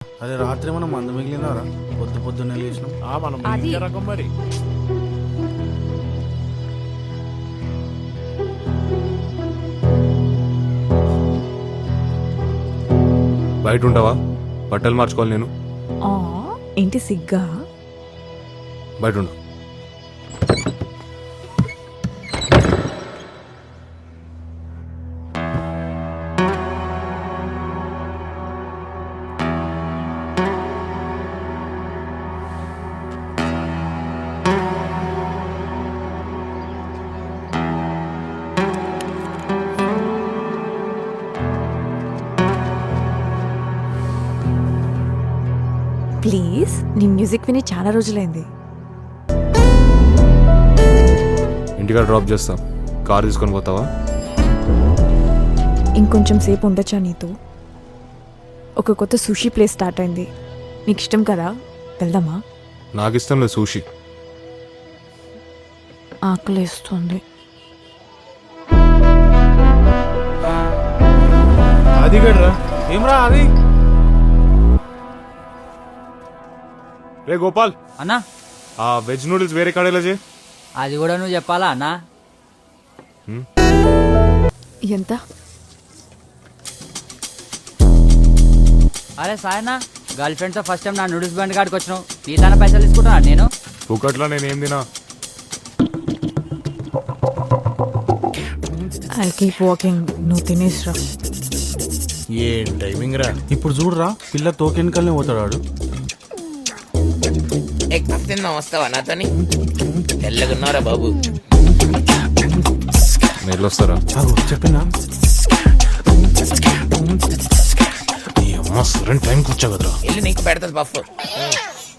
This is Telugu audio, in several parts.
అదే రాత్రి మనం మందు మిగిలినారా పొద్దున్నే లేచినాం. మనం అది- ఇంకే రకం మరి. బయట ఉంటావా? బట్టలు మార్చుకోవాలి నేను. ఆ, ఏంటి సిగ్గా? బయట ఉండు. ప్లీజ్, నీ మ్యూజిక్ విని చాలా రోజులైంది. ఇంటికాడ డ్రాప్ చేస్తా. కార్ తీసుకొని పోతావా? ఇంకొంచెం సేపు ఉండొచ్చా నీతో? ఒక కొత్త సుషీ ప్లేస్ స్టార్ట్ అయింది, నీకు ఇష్టం కదా, వెళ్దామా? నాకు ఇష్టం లేదు సూషి. ఆకలేస్తుంది. అది గడ్రా ఏమ్రా అది. రే గోపాల్, అన్నా ఆ వెజ్ నూడిల్స్ వేరే కాడేలా చేయి. అది కూడా నువ్వు చెప్పాలా అన్నా? ఎంత? అరే సాయనా, గర్ల్ ఫ్రెండ్తో ఫస్ట్ టైం నా నూడిల్స్ బండి కాడికి వచ్చినావు, నీతోనే పైసలు తీసుకుంటున్నా నేను. ఒకట్లా నేనేం తినా. ఐ కీప్ వాకింగ్, నువ్వు తినేసిరా. ఏం టైమింగ్ రా. ఇప్పుడు చూడరా, పిల్ల తోకెనకల్ని పోతాడు. ఎగ్ తిన్నా వస్తావా నాతోని? తెల్లగున్నారా బాబు? నేను వస్తారా? చెప్పినా సరైన టైంకి వచ్చా కదరా. వెళ్ళి నీకు పెడతాది పఫ్.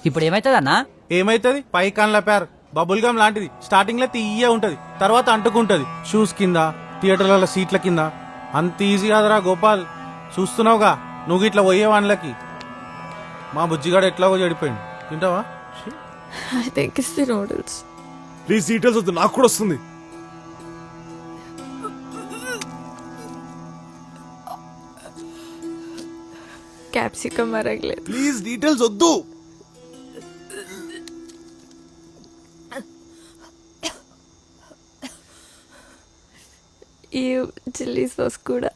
ఇప్పుడు ఏమవుతుంది అన్నా? ఏమైతుంది? పై కాన్ల పేర్ బబుల్ గమ్ లాంటిది. స్టార్టింగ్ లో తీయ ఉంటది, తర్వాత అంటుకుంటది. షూస్ కింద, థియేటర్ల సీట్ల కింద. అంత ఈజీ కాదురా గోపాల్. చూస్తున్నావుగా నువ్వు ఇట్లా పోయే వాళ్ళకి. మా బుజ్జిగాడు ఎట్లాగో చెడిపోయింది. తింటావా? I think it's the noodles. Please details వద్దు, నాకు కూడా వస్తుంది. క్యాప్సికమ్ అరగలేదు. ప్లీజ్ డీటెయిల్స్ వద్దు. ఈ చిల్లీ సాస్ కూడా.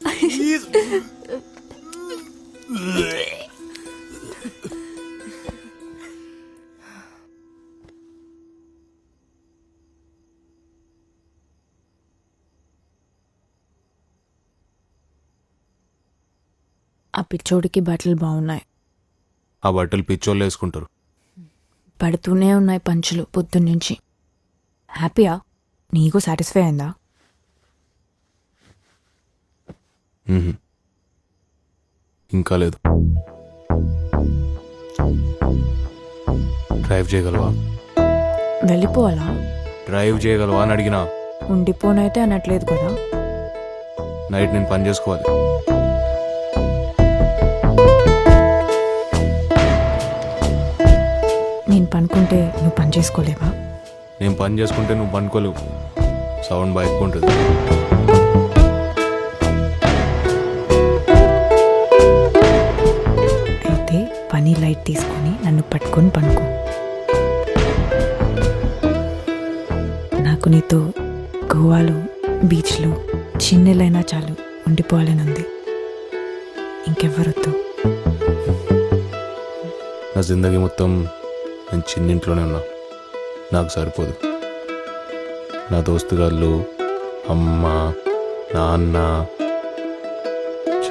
ఆ పిచ్చోడికి బట్టలు బాగున్నాయి. ఆ బట్టలు పిచ్చోళ్ళు వేసుకుంటారు. పడుతూనే ఉన్నాయి పంచులు పొద్దున్నుంచి. హ్యాపీయా? నీకు సాటిస్ఫై అయిందా? ఇంకా లేదు. డ్రైవ్ చేయగలవా? వెళ్ళిపోవాలా? డ్రైవ్ చేయగలవా అని అడిగినా. ఉండిపోనైతే అనట్లేదు కదా. నైట్ నేను పని చేసుకోవాలి. నేను పనుకుంటే నువ్వు పని చేసుకోలేవా? నేను పని చేసుకుంటే నువ్వు పనుకోలేవు. సౌండ్ బాగా ఎక్కువ ఉంటుంది. అయితే పని లైట్ తీసుకొని నన్ను పట్టుకొని పనుకో. నాకు నీతో గోవాలో బీచ్లో చిన్నెలైనా చాలు ఉండిపోవాలని ఉంది. ఇంకెవ్వరొద్దు. నా జిందగీ మొత్తం నేను చిన్నింట్లోనే ఉన్నా. నాకు సరిపోదు. నా దోస్తుగాళ్ళు, అమ్మ, నాన్న,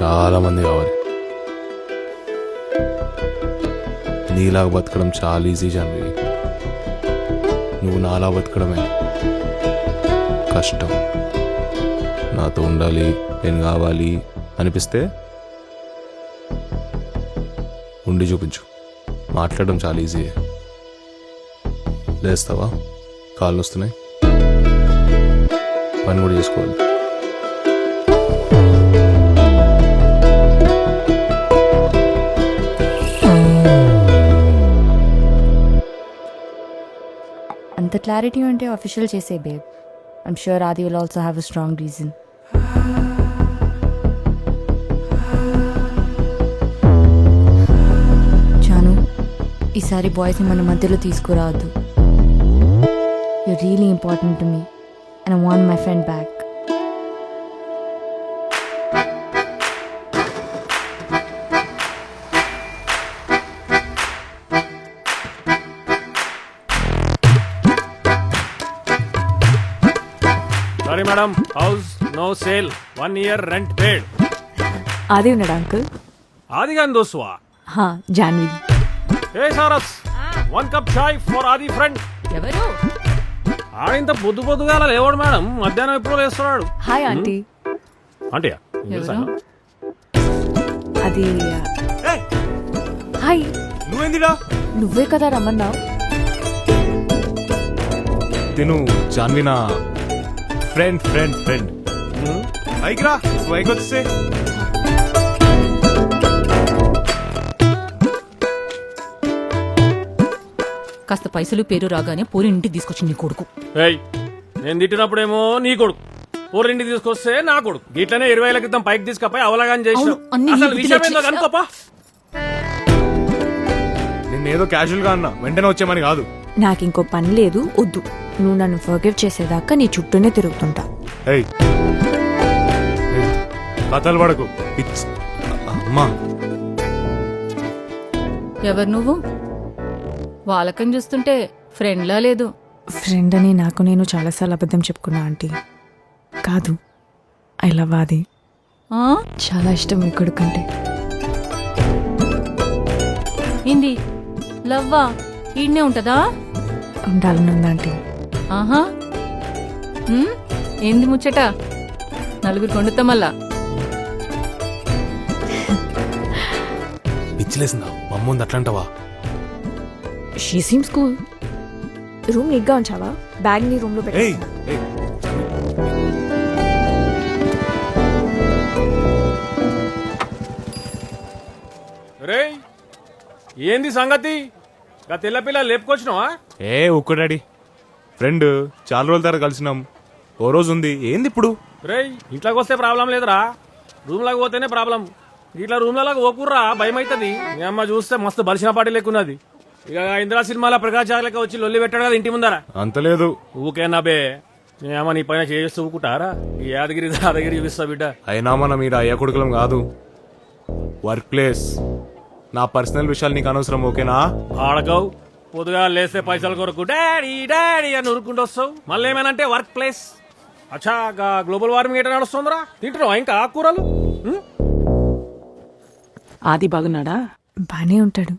చాలామంది కావాలి. నీలాగా బతకడం చాలా ఈజీ జాన్వి. నువ్వు నాలా బతకడమే కష్టం. నాతో ఉండాలి, నేను కావాలి అనిపిస్తే ఉండి చూపించు. మాట్లాడడం చాలా ఈజీ. లేస్తావా? కాళ్ళు వస్తున్నాయి, పని కూడా చేసుకోవాలి. అంత క్లారిటీ ఉంటే అఫీషియల్ చేసే babe. I'm sure Adi will also have a strong reason. ఈసారి బాయ్స్ని మన మధ్యలో తీసుకురావద్దు. You really important to me and I want my friend back. Sorry madam, house no sale, 1 year rent paid. Adi ఉన్నాడా అంకుల్? ఆది గాని దోస్తువా? హా, జాన్వి. ఏ సారస్, 1 cup chai for Adi friend. ఎవరు? ఆడింత పొద్దు పొద్దుగా అలా లేవాడు మేడం, మధ్యాహ్నం ఎప్పుడో లేస్తున్నాడు. Hi aunty. ఆంటీయా? అది హాయ్. నువ్వేందిరా? నువ్వే కదా రమ్మన్నావు. తిను జాన్వినా ఫ్రెండ్ ఫ్రెండ్ ఫ్రెండ్. పైకి రా, పైకి వచ్చే. కాస్త పైసలు పేరు రాగానే పూరి ఇంటికి తీసుకొచ్చి నీ కొడుకు. ఏయ్, నేను తిట్టినప్పుడేమో నీ కొడుకు, ఊరింటికి తీసుకొస్తే నా కొడుకు. ఇట్లనే 20 ఏళ్ల క్రితం పైకి తీసుకపోయి అవలాగాని చేసినావు. అవును, అన్ని అసలు నీ విషయం బుద్ధిలో ఏందో కనుకోపా. నిన్నేదో క్యాజువల్ గా అన్నా, వెంటనే వచ్చేమని కాదు. నాకు ఇంకో పని లేదు, వద్దు. నువ్వు నన్ను ఫర్గివ్ చేసేదాకా నీ చుట్టూనే తిరుగుతుంటా. ఏయ్ ఏయ్, కథలు పడకు. అమ్మా, ఎవరు నువ్వు? వాళ్ళకని చూస్తుంటే ఫ్రెండ్లా లేదు. ఫ్రెండ్ అని నాకు నేను చాలాసార్లు అబద్ధం చెప్పుకున్నా ఆంటీ. కాదు, ఐ లవ్ ఆది. ఆ? చాలా ఇష్టం మీ కొడుకంటే. ఏంది లవ్వా? ఈడనే ఉంటదా? ఉండాలని ఉంది ఆంటీ. ఆహా. ఏంది ముచ్చట? నలుగురు కొండుతా మళ్ళా. పిచ్చిలేసిందా? మమ్ముంది అట్లంటావా? She seems cool. రూమ్ నీట్గా ఉంచావా? బ్యాగ్ నీ రూమ్ లో ఏయ్ పెట్టేస్తా. ఏయ్, రేయ్, ఏంది సంగతి? గా తెల్ల పిల్ల లేపుకొచ్చినావా? ఏ ఒక్క డాడీ ఫ్రెండ్, చాలా రోజుల తర్వాత కలిసినాం. ఓ రోజు ఉంది, ఏంది ఇప్పుడు? రేయ్, ఇంట్లోకి వస్తే ప్రాబ్లం లేదురా, రూమ్ లాగా పోతేనే ప్రాబ్లం. ఇట్లా రూమ్ లాగా ఓకుర్రా, భయం అవుతుంది. మీ అమ్మ చూస్తే మస్తు బలిసిన పాటి లెక్కున్నది. ఇక ఇందిరా సినిమాలో ప్రకాష్ జాగ్లకి వచ్చి లొల్లి పెట్టాడు కదా ఇంటి ముందర. అంత లేదు. ఊకేనా బే, మీ అమ్మ నీ పైన చేస్తూ ఊకుంటారా? ఈ యాదగిరి దాదగిరి చూపిస్తా బిడ్డ. అయినా మన మీరు అయ్యా కొడుకులం కాదు. వర్క్ ప్లేస్, నా పర్సనల్ విషయాలు నీకు అనవసరం, ఓకేనా? ఆడకవు, పొద్దుగా లేస్తే పైసల కొరకు డాడీ డాడీ అని ఉరుక్కుంటూ వస్తావు. మళ్ళీ ఏమైనా వర్క్ ప్లేస్. అచ్చా, గ్లోబల్ వార్మింగ్ ఎట్లా నడుస్తుందిరా? తింటున్నావా ఇంకా ఆకుకూరలు? ఆది బాగున్నాడా? బానే ఉంటాడు.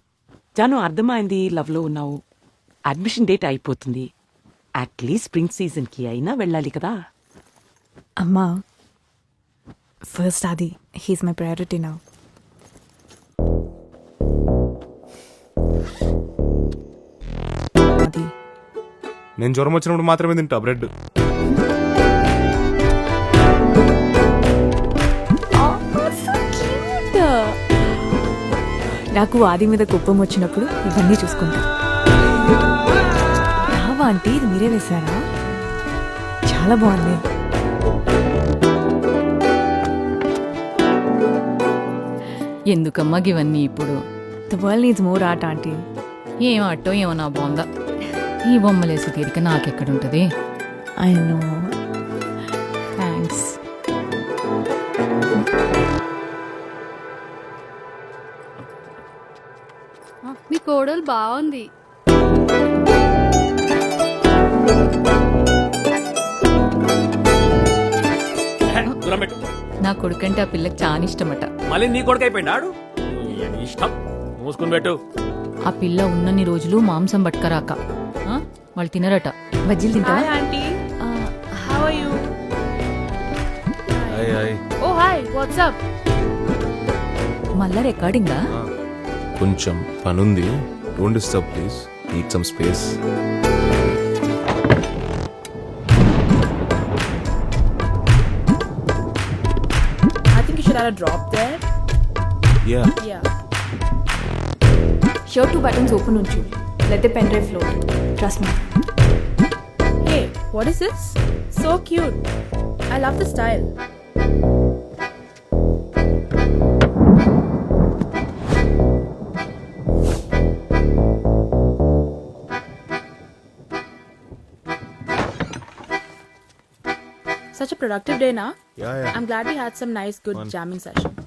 జాను, అర్థమైంది లవ్ లో ఉన్నావు. అడ్మిషన్ డేట్ అయిపోతుంది. అట్లీస్ట్ స్ప్రింగ్ సీజన్ కి అయినా వెళ్ళాలి కదా. అమ్మా, ఫస్ట్ ఆది, హీస్ మై ప్రయారిటీ నౌ. ఆది, నేను జ్వరం వచ్చినప్పుడు మాత్రమే తింటా బ్రెడ్. నాకు ఆది మీద కోపం వచ్చినప్పుడు ఇవన్నీ చూసుకుంటా. రావా ఆంటీ, ఇది మీరే వేశారా? చాలా బాగుంది. ఎందుకమ్మా ఇవన్నీ ఇప్పుడు? The world needs more art aunty. ఏం ఆటో ఏమో నా బాగుందా. ఈ బొమ్మలేసి తీరిక నాకెక్కడుంటది? I know. థ్యాంక్స్. మీ కోడలు బాగుంది. దూరం పెట్టు. నా కొడుకంటే ఆ పిల్లకి చాలా ఇష్టమట. మళ్ళీ నీ కొడుకు అయిపోయినాడు. ఇష్టం మూసుకుని పెట్టు. ఆ పిల్ల ఉన్నన్ని రోజులు మాంసం పట్టుకరాక వాళ్ళు తినరట. బజ్జీలు తింటా? Aunty, how are you? అయ్ అయ్. Oh hi, what's up? మళ్ళా రికార్డింగా? కొంచెం పనుంది, don't disturb please, need some space. I think you should add a drop there. Yeah. Yeah. Shirt 2 buttons open ఉంచు. Let the pen drive float. Trust me. Hey, what is this? So cute. I love the style. Such a productive day, na? Yeah, yeah. I'm glad we had some nice, good jamming session.